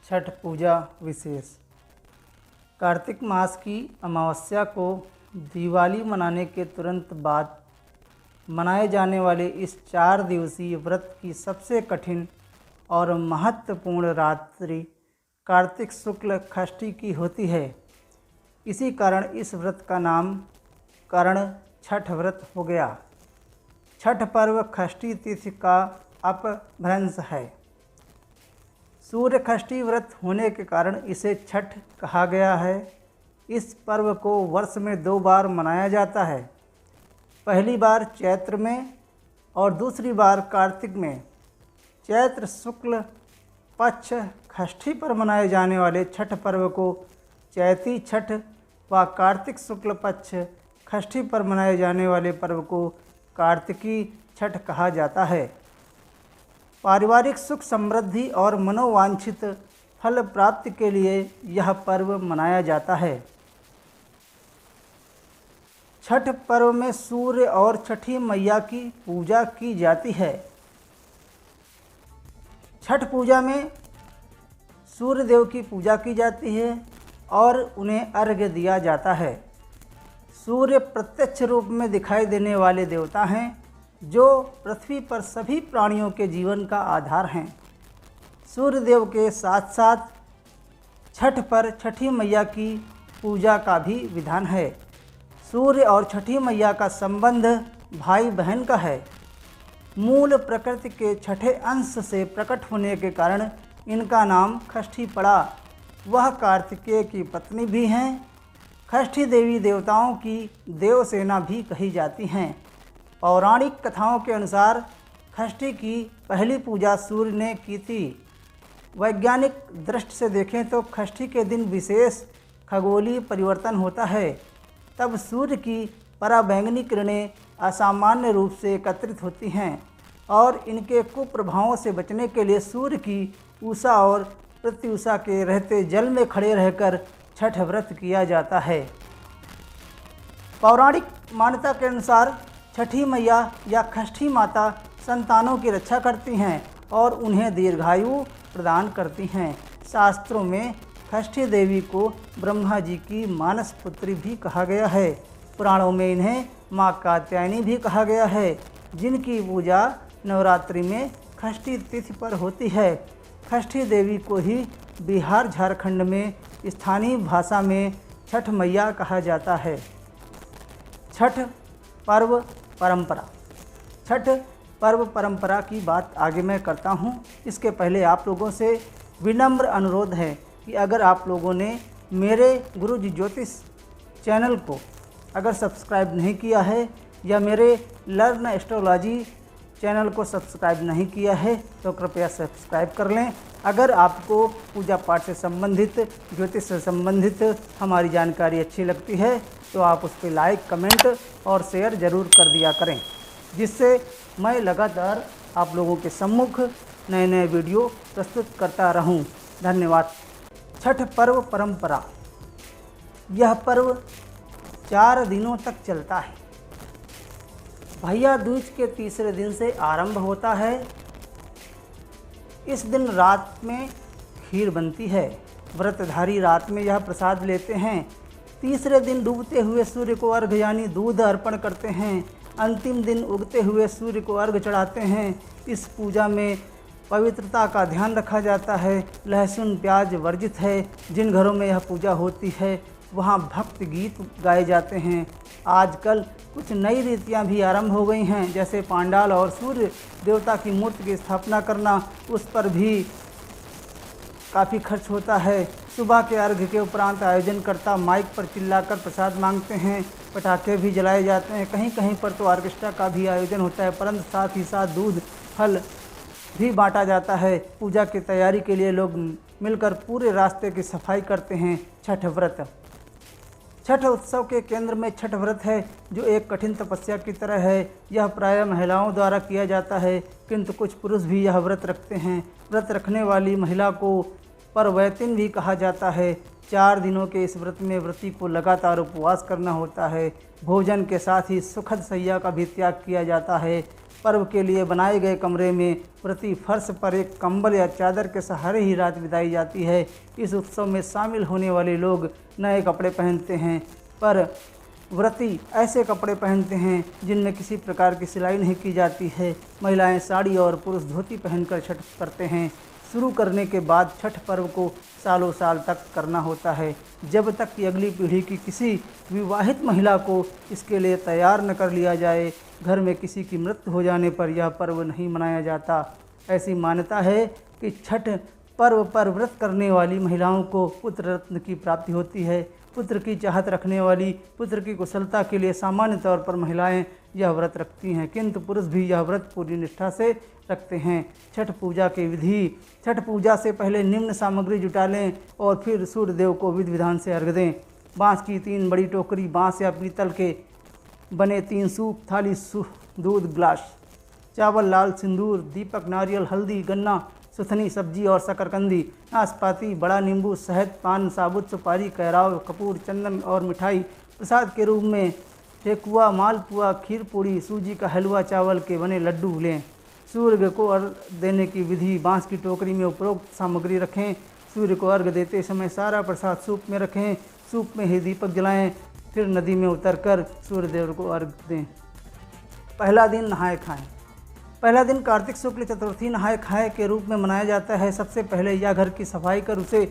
छठ पूजा विशेष। कार्तिक मास की अमावस्या को दिवाली मनाने के तुरंत बाद मनाए जाने वाले इस 4 दिवसीय व्रत की सबसे कठिन और महत्वपूर्ण रात्रि कार्तिक शुक्ल षष्ठी की होती है। इसी कारण इस व्रत का नामकरण छठ व्रत हो गया। छठ पर्व षष्ठी तिथि का अपभ्रंश है। सूर्य षष्ठी व्रत होने के कारण इसे छठ कहा गया है। इस पर्व को वर्ष में 2 बार मनाया जाता है, पहली बार चैत्र में और दूसरी बार कार्तिक में। चैत्र शुक्ल पक्ष षष्ठी पर मनाए जाने वाले छठ पर्व को चैती छठ व कार्तिक शुक्ल पक्ष षष्ठी पर मनाए जाने वाले पर्व को कार्तिकी छठ कहा जाता है। पारिवारिक सुख समृद्धि और मनोवांछित फल प्राप्ति के लिए यह पर्व मनाया जाता है। छठ पर्व में सूर्य और छठी मैया की पूजा की जाती है। छठ पूजा में सूर्य देव की पूजा की जाती है और उन्हें अर्घ्य दिया जाता है। सूर्य प्रत्यक्ष रूप में दिखाई देने वाले देवता हैं, जो पृथ्वी पर सभी प्राणियों के जीवन का आधार हैं। सूर्य देव के साथ साथ छठ पर छठी मैया की पूजा का भी विधान है। सूर्य और छठी मैया का संबंध भाई बहन का है। मूल प्रकृति के छठे अंश से प्रकट होने के कारण इनका नाम षष्ठी पड़ा। वह कार्तिकेय की पत्नी भी हैं। षष्ठी देवी देवताओं की देवसेना भी कही जाती हैं। पौराणिक कथाओं के अनुसार षष्ठी की पहली पूजा सूर्य ने की थी। वैज्ञानिक दृष्टि से देखें तो षष्ठी के दिन विशेष खगोलीय परिवर्तन होता है। तब सूर्य की पराबैंगनी किरणें असामान्य रूप से एकत्रित होती हैं और इनके कुप्रभावों से बचने के लिए सूर्य की उषा और प्रत्युषा के रहते जल में खड़े रहकर छठ व्रत किया जाता है। पौराणिक मान्यता के अनुसार छठी मैया या षष्ठी माता संतानों की रक्षा करती हैं और उन्हें दीर्घायु प्रदान करती हैं। शास्त्रों में षष्ठी देवी को ब्रह्मा जी की मानस पुत्री भी कहा गया है। पुराणों में इन्हें माँ कात्यायनी भी कहा गया है, जिनकी पूजा नवरात्रि में षष्ठी तिथि पर होती है। षष्ठी देवी को ही बिहार झारखंड में स्थानीय भाषा में छठ मैया कहा जाता है। छठ पर्व परंपरा। छठ पर्व परंपरा की बात आगे मैं करता हूँ। इसके पहले आप लोगों से विनम्र अनुरोध है कि अगर आप लोगों ने मेरे गुरुजी ज्योतिष चैनल को अगर सब्सक्राइब नहीं किया है या मेरे लर्न एस्ट्रोलॉजी चैनल को सब्सक्राइब नहीं किया है तो कृपया सब्सक्राइब कर लें। अगर आपको पूजा पाठ से संबंधित, ज्योतिष से संबंधित हमारी जानकारी अच्छी लगती है तो आप उस पर लाइक, कमेंट और शेयर ज़रूर कर दिया करें, जिससे मैं लगातार आप लोगों के सम्मुख नए नए वीडियो प्रस्तुत करता रहूं। धन्यवाद। छठ पर्व परंपरा। यह पर्व 4 दिनों तक चलता है। भैया दूज के तीसरे दिन से आरंभ होता है। इस दिन रात में खीर बनती है। व्रतधारी रात में यह प्रसाद लेते हैं। तीसरे दिन डूबते हुए सूर्य को अर्घ्य यानी दूध अर्पण करते हैं। अंतिम दिन उगते हुए सूर्य को अर्घ्य चढ़ाते हैं। इस पूजा में पवित्रता का ध्यान रखा जाता है। लहसुन प्याज वर्जित है। जिन घरों में यह पूजा होती है वहाँ भक्ति गीत गाए जाते हैं। आजकल कुछ नई रीतियाँ भी आरंभ हो गई हैं, जैसे पांडाल और सूर्य देवता की मूर्ति की स्थापना करना। उस पर भी काफ़ी खर्च होता है। सुबह के अर्घ्य के उपरांत आयोजनकर्ता माइक पर चिल्लाकर प्रसाद मांगते हैं। पटाखे भी जलाए जाते हैं। कहीं कहीं पर तो ऑर्केस्ट्रा का भी आयोजन होता है, परंतु साथ ही साथ दूध फल भी बांटा जाता है। पूजा की तैयारी के लिए लोग मिलकर पूरे रास्ते की सफाई करते हैं। छठ व्रत। छठ उत्सव के केंद्र में छठ व्रत है, जो एक कठिन तपस्या की तरह है। यह प्रायः महिलाओं द्वारा किया जाता है, किंतु कुछ पुरुष भी यह व्रत रखते हैं। व्रत रखने वाली महिला को परवैतिन भी कहा जाता है। 4 दिनों के इस व्रत में व्रती को लगातार उपवास करना होता है। भोजन के साथ ही सुखद शैया का भी त्याग किया जाता है। पर्व के लिए बनाए गए कमरे में व्रती फर्श पर एक कंबल या चादर के सहारे ही रात बिताई जाती है। इस उत्सव में शामिल होने वाले लोग नए कपड़े पहनते हैं, पर व्रती ऐसे कपड़े पहनते हैं जिनमें किसी प्रकार की सिलाई नहीं की जाती है। महिलाएं साड़ी और पुरुष धोती पहनकर छठ करते हैं। शुरू करने के बाद छठ पर्व को सालों साल तक करना होता है, जब तक कि अगली पीढ़ी की किसी विवाहित महिला को इसके लिए तैयार न कर लिया जाए। घर में किसी की मृत्यु हो जाने पर यह पर्व नहीं मनाया जाता। ऐसी मान्यता है कि छठ पर्व पर व्रत करने वाली महिलाओं को पुत्र रत्न की प्राप्ति होती है। पुत्र की चाहत रखने वाली पुत्र की कुशलता के लिए सामान्य तौर पर महिलाएं यह व्रत रखती हैं, किंतु पुरुष भी यह व्रत पूरी निष्ठा से रखते हैं। छठ पूजा की विधि। छठ पूजा से पहले निम्न सामग्री जुटा लें और फिर सूर्य देव को विधि विधान से अर्घ दें। बाँस की 3 बड़ी टोकरी, बाँस या पीतल के बने 3 सूप, थाली, दूध गिलास, चावल, लाल सिंदूर, दीपक, नारियल, हल्दी, गन्ना, सुथनी, सब्जी और शकरकंदी, नाशपाती, बड़ा नींबू, शहद, पान, साबुत सुपारी, कहराव, कपूर, चंदन और मिठाई प्रसाद के रूप में ठेकुआ, मालपुआ, खीर पूड़ी, सूजी का हलवा, चावल के बने लड्डू लें। सूर्य को अर्घ देने की विधि। बाँस की टोकरी में उपरोक्त सामग्री रखें। सूर्य को अर्घ देते समय सारा प्रसाद सूप में रखें। सूप में ही दीपक जलाएं, फिर नदी में उतरकर सूर्य देव को अर्घ दें। पहला दिन नहाए खाएं। पहला दिन कार्तिक शुक्ल चतुर्थी नहाए खाए के रूप में मनाया जाता है। सबसे पहले यह घर की सफाई कर उसे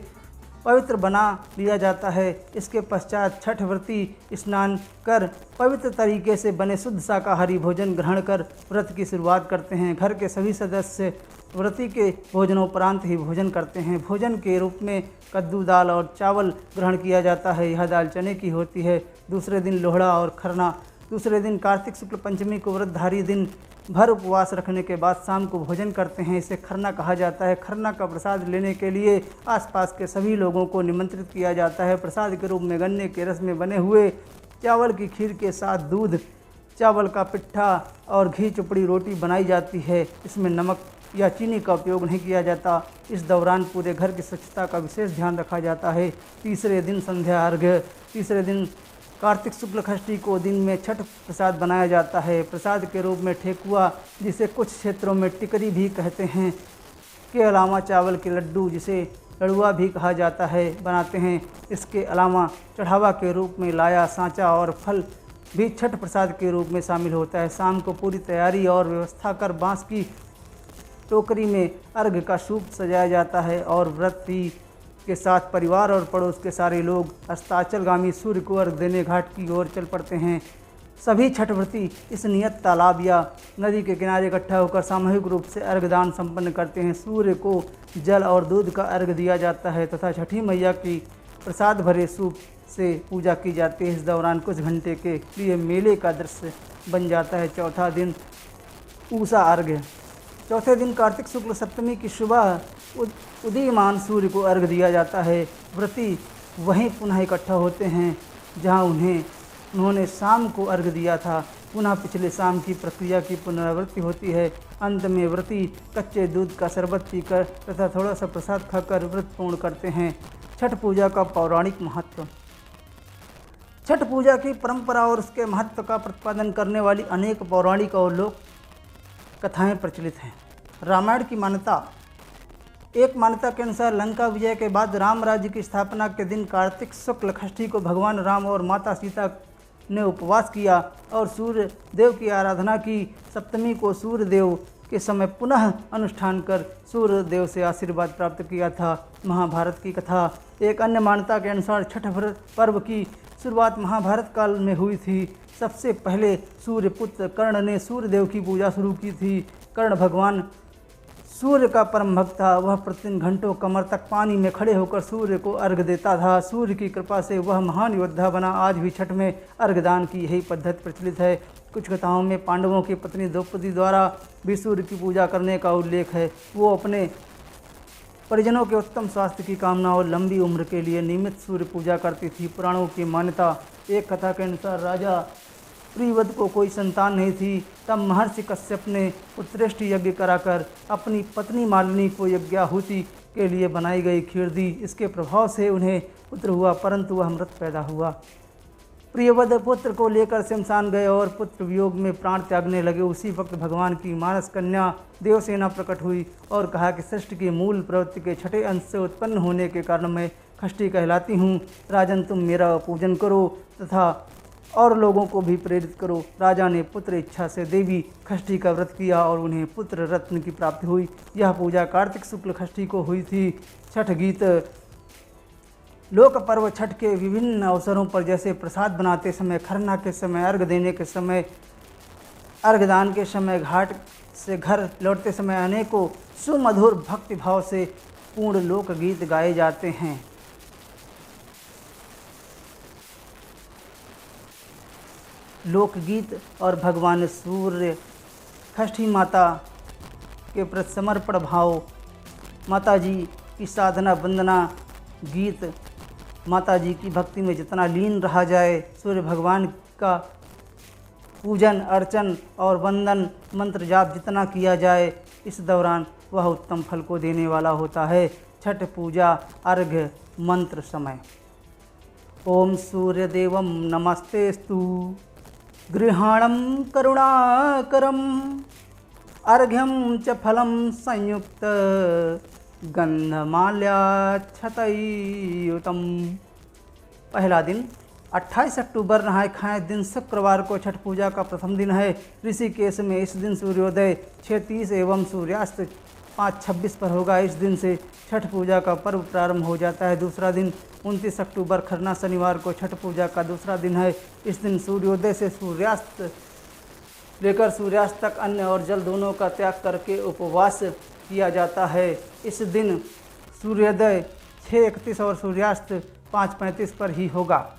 पवित्र बना लिया जाता है। इसके पश्चात छठ व्रती स्नान कर पवित्र तरीके से बने शुद्ध शाकाहारी भोजन ग्रहण कर व्रत की शुरुआत करते हैं। घर के सभी सदस्य व्रती के भोजनोपरांत ही भोजन करते हैं। भोजन के रूप में कद्दू, दाल और चावल ग्रहण किया जाता है। यह दाल चने की होती है। दूसरे दिन लोहड़ा और खरना। दूसरे दिन कार्तिक शुक्ल पंचमी को व्रतधारी दिन भर उपवास रखने के बाद शाम को भोजन करते हैं। इसे खरना कहा जाता है। खरना का प्रसाद लेने के लिए आसपास के सभी लोगों को निमंत्रित किया जाता है। प्रसाद के रूप में गन्ने के रस में बने हुए चावल की खीर के साथ दूध, चावल का पिट्ठा और घी चुपड़ी रोटी बनाई जाती है। इसमें नमक या चीनी का उपयोग नहीं किया जाता। इस दौरान पूरे घर की स्वच्छता का विशेष ध्यान रखा जाता है। तीसरे दिन संध्या अर्घ्य। तीसरे दिन कार्तिक शुक्ल षष्ठी को दिन में छठ प्रसाद बनाया जाता है। प्रसाद के रूप में ठेकुआ, जिसे कुछ क्षेत्रों में टिकरी भी कहते हैं, के अलावा चावल के लड्डू, जिसे लड़ुआ भी कहा जाता है, बनाते हैं। इसके अलावा चढ़ावा के रूप में लाया, सांचा और फल भी छठ प्रसाद के रूप में शामिल होता है। शाम को पूरी तैयारी और व्यवस्था कर बाँस की टोकरी में अर्घ का सूप सजाया जाता है और व्रती के साथ परिवार और पड़ोस के सारे लोग अस्ताचलगामी सूर्य को अर्घ देने घाट की ओर चल पड़ते हैं। सभी छठव्रती इस नियत तालाब या नदी के किनारे इकट्ठा होकर सामूहिक रूप से अर्घदान संपन्न करते हैं। सूर्य को जल और दूध का अर्घ दिया जाता है तथा छठी मैया की प्रसाद भरे सूप से पूजा की जाती है। इस दौरान कुछ घंटे के लिए मेले का दृश्य बन जाता है। चौथा दिन पूसा अर्घ्य। चौथे दिन कार्तिक शुक्ल सप्तमी की सुबह उदीयमान सूर्य को अर्घ दिया जाता है। व्रती वहीं पुनः इकट्ठा होते हैं जहां उन्होंने शाम को अर्घ दिया था। पुनः पिछले शाम की प्रक्रिया की पुनरावृत्ति होती है। अंत में व्रती कच्चे दूध का शरबत पीकर तथा थोड़ा सा प्रसाद खाकर व्रत पूर्ण करते हैं। छठ पूजा का पौराणिक महत्व। छठ पूजा की परंपरा और उसके महत्व का प्रतिपादन करने वाली अनेक पौराणिक और लोक कथाएं प्रचलित हैं। रामायण की मान्यता। एक मान्यता के अनुसार लंका विजय के बाद राम राज्य की स्थापना के दिन कार्तिक शुक्ल षष्ठी को भगवान राम और माता सीता ने उपवास किया और सूर्य देव की आराधना की। सप्तमी को सूर्य देव के समय पुनः अनुष्ठान कर सूर्य देव से आशीर्वाद प्राप्त किया था। महाभारत की कथा। एक अन्य मान्यता के अनुसार छठ पर्व की शुरुआत महाभारत काल में हुई थी। सबसे पहले सूर्यपुत्र कर्ण ने सूर्य देव की पूजा शुरू की थी। कर्ण भगवान सूर्य का परम भक्त था। वह प्रतिदिन घंटों कमर तक पानी में खड़े होकर सूर्य को अर्घ देता था। सूर्य की कृपा से वह महान योद्धा बना। आज भी छठ में अर्घदान की यही पद्धति प्रचलित है। कुछ कथाओं में पांडवों की पत्नी द्रौपदी द्वारा भी सूर्य की पूजा करने का उल्लेख है। वो अपने परिजनों के उत्तम स्वास्थ्य की कामना और लंबी उम्र के लिए नियमित सूर्य पूजा करती थी। पुराणों की मान्यता। एक कथा के अनुसार राजा प्रियव्रत को कोई संतान नहीं थी। तब महर्षि कश्यप ने उत्कृष्ट यज्ञ कराकर अपनी पत्नी मालिनी को यज्ञाहुति के लिए बनाई गई खीर दी। इसके प्रभाव से उन्हें पुत्र हुआ, परंतु वह मृत पैदा हुआ। प्रियवद पुत्र को लेकर शमशान गए और पुत्र वियोग में प्राण त्यागने लगे। उसी वक्त भगवान की मानस कन्या देवसेना प्रकट हुई और कहा कि सृष्टि की मूल प्रवृत्ति के छठे अंश से उत्पन्न होने के कारण मैं षष्ठी कहलाती हूँ। राजन, तुम मेरा पूजन करो तथा और लोगों को भी प्रेरित करो। राजा ने पुत्र इच्छा से देवी षष्ठी का व्रत किया और उन्हें पुत्र रत्न की प्राप्ति हुई। यह पूजा कार्तिक शुक्ल षष्ठी को हुई थी। छठ गीत लोक पर्व छठ के विभिन्न अवसरों पर जैसे प्रसाद बनाते समय, खरना के समय, अर्घ देने के समय, अर्घदान के समय, घाट से घर लौटते समय अनेकों सुमधुर भक्ति भाव से पूर्ण लोकगीत गाए जाते हैं। लोकगीत और भगवान सूर्य षष्ठी माता के प्रति समर्पण भाव, माता जी की साधना वंदना गीत, माता जी की भक्ति में जितना लीन रहा जाए, सूर्य भगवान का पूजन अर्चन और वंदन मंत्र जाप जितना किया जाए, इस दौरान वह उत्तम फल को देने वाला होता है। छठ पूजा अर्घ्य मंत्र समय। ओम सूर्यदेवं नमस्तेस्तु गृहाणं करुणाकरं अर्घ्यं च फलं संयुक्त गंधमाल्याक्षतयुतम। पहला दिन 28 अक्टूबर नहाय खाएँ दिन शुक्रवार को छठ पूजा का प्रथम दिन है। ऋषिकेश में इस दिन सूर्योदय 6:30 एवं सूर्यास्त 5:26 पर होगा। इस दिन से छठ पूजा का पर्व प्रारंभ हो जाता है। दूसरा दिन 29 अक्टूबर खरना शनिवार को छठ पूजा का दूसरा दिन है। इस दिन सूर्योदय से सूर्यास्त लेकर सूर्यास्त तक अन्न और जल दोनों का त्याग करके उपवास किया जाता है। इस दिन सूर्योदय 6:31 और सूर्यास्त 5:35 पर ही होगा।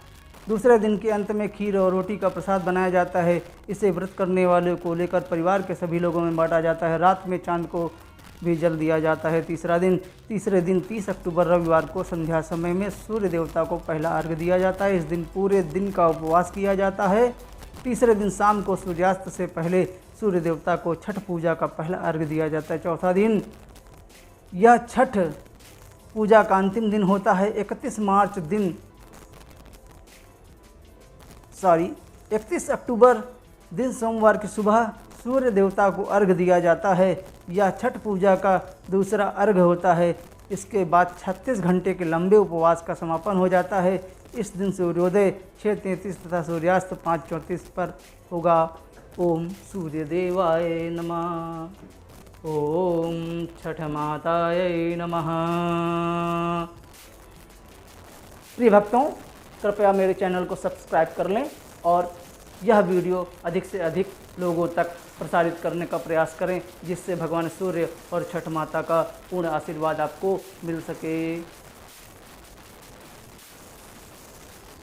दूसरे दिन के अंत में खीर और रोटी का प्रसाद बनाया जाता है। इसे व्रत करने वाले को लेकर परिवार के सभी लोगों में बांटा जाता है। रात में चांद को भी जल दिया जाता है। तीसरे दिन 30 अक्टूबर रविवार को संध्या समय में सूर्य देवता को पहला अर्घ्य दिया जाता है। इस दिन पूरे दिन का उपवास किया जाता है। तीसरे दिन शाम को सूर्यास्त से पहले सूर्य देवता को छठ पूजा का पहला अर्घ्य दिया जाता है। चौथा दिन यह छठ पूजा का अंतिम दिन होता है। 31 अक्टूबर दिन सोमवार की सुबह सूर्य देवता को अर्घ्य दिया जाता है। यह छठ पूजा का दूसरा अर्घ्य होता है। इसके बाद 36 घंटे के लंबे उपवास का समापन हो जाता है। इस दिन सूर्योदय 6:33 तथा सूर्यास्त 5:34 पर होगा। ओम सूर्य देवाय नमः। ओम छठ माताय नमः। प्रिय भक्तों, कृपया मेरे चैनल को सब्सक्राइब कर लें और यह वीडियो अधिक से अधिक लोगों तक प्रसारित करने का प्रयास करें, जिससे भगवान सूर्य और छठ माता का पूर्ण आशीर्वाद आपको मिल सके।